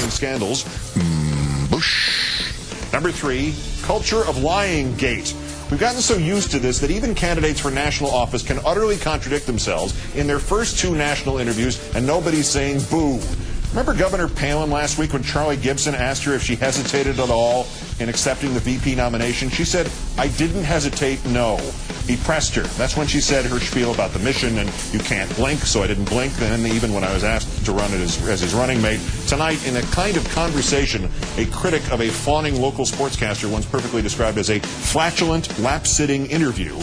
upcoming scandals. Bush. Number 3, culture of lying gate. We've gotten so used to this that even candidates for national office can utterly contradict themselves in their first 2 national interviews, and nobody's saying boo. Remember Governor Palin last week when Charlie Gibson asked her if she hesitated at all in accepting the VP nomination? She said, "I didn't hesitate, no." He pressed her. That's when she said her spiel about the mission and you can't blink, so I didn't blink. And even when I was asked to run it as his running mate. Tonight, in a kind of conversation, a critic of a fawning local sportscaster once perfectly described as a flatulent, lap-sitting interview,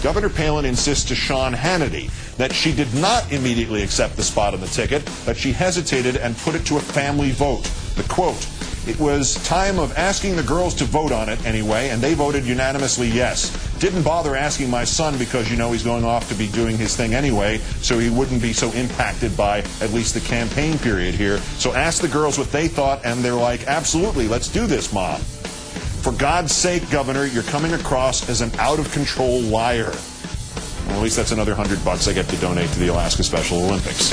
Governor Palin insists to Sean Hannity that she did not immediately accept the spot on the ticket, that she hesitated and put it to a family vote. The quote, "It was time of asking the girls to vote on it anyway, and they voted unanimously yes. Didn't bother asking my son because, you know, he's going off to be doing his thing anyway, so he wouldn't be so impacted by at least the campaign period here. So asked the girls what they thought, and they're like, absolutely, let's do this, Mom." For God's sake, Governor, you're coming across as an out-of-control liar. Well, at least that's another $100 I get to donate to the Alaska Special Olympics.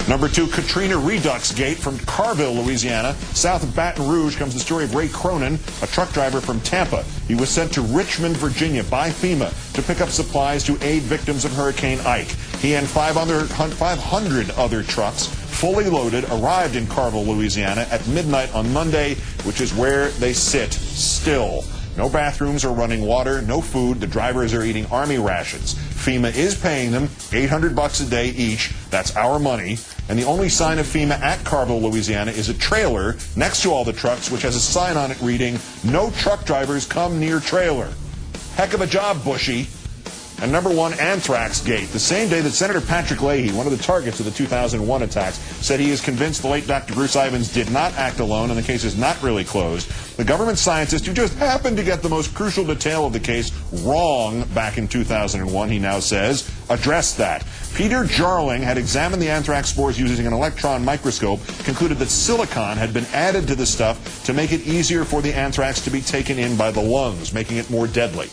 Number 2, Katrina Redux Gate from Carville, Louisiana. South of Baton Rouge comes the story of Ray Cronin, a truck driver from Tampa. He was sent to Richmond, Virginia by FEMA to pick up supplies to aid victims of Hurricane Ike. He and 500 other trucks, fully loaded, arrived in Carville, Louisiana at midnight on Monday, which is where they sit still. No bathrooms or running water, no food. The drivers are eating Army rations. FEMA is paying them $800 a day each. That's our money. And the only sign of FEMA at Carville, Louisiana is a trailer next to all the trucks, which has a sign on it reading, "No truck drivers come near trailer." Heck of a job, Bushy. And number 1, Anthrax Gate. The same day that Senator Patrick Leahy, one of the targets of the 2001 attacks, said he is convinced the late Dr. Bruce Ivins did not act alone and the case is not really closed, the government scientist who just happened to get the most crucial detail of the case wrong back in 2001, he now says, addressed that. Peter Jarling had examined the anthrax spores using an electron microscope, concluded that silicon had been added to the stuff to make it easier for the anthrax to be taken in by the lungs, making it more deadly.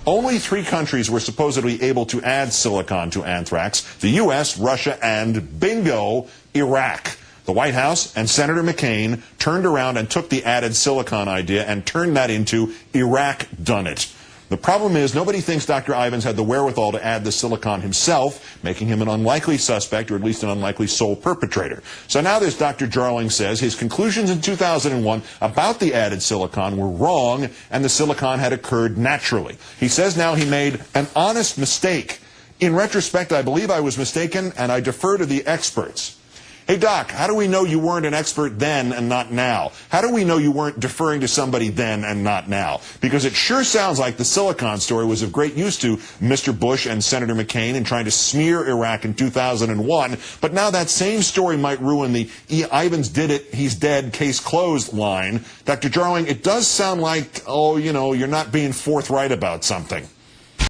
Only 3 countries were supposedly able to add silicon to anthrax: the U.S., Russia, and, bingo, Iraq. The White House and Senator McCain turned around and took the added silicon idea and turned that into Iraq done it. The problem is nobody thinks Dr. Ivins had the wherewithal to add the silicon himself, making him an unlikely suspect or at least an unlikely sole perpetrator. So now this Dr. Jarling says his conclusions in 2001 about the added silicon were wrong and the silicon had occurred naturally. He says now he made an honest mistake. In retrospect, I believe I was mistaken and I defer to the experts. Hey, Doc, how do we know you weren't an expert then and not now? How do we know you weren't deferring to somebody then and not now? Because it sure sounds like the silicon story was of great use to Mr. Bush and Senator McCain in trying to smear Iraq in 2001, but now that same story might ruin the Ivins did it, he's dead, case closed line. Dr. Jarling, it does sound like, oh, you know, you're not being forthright about something.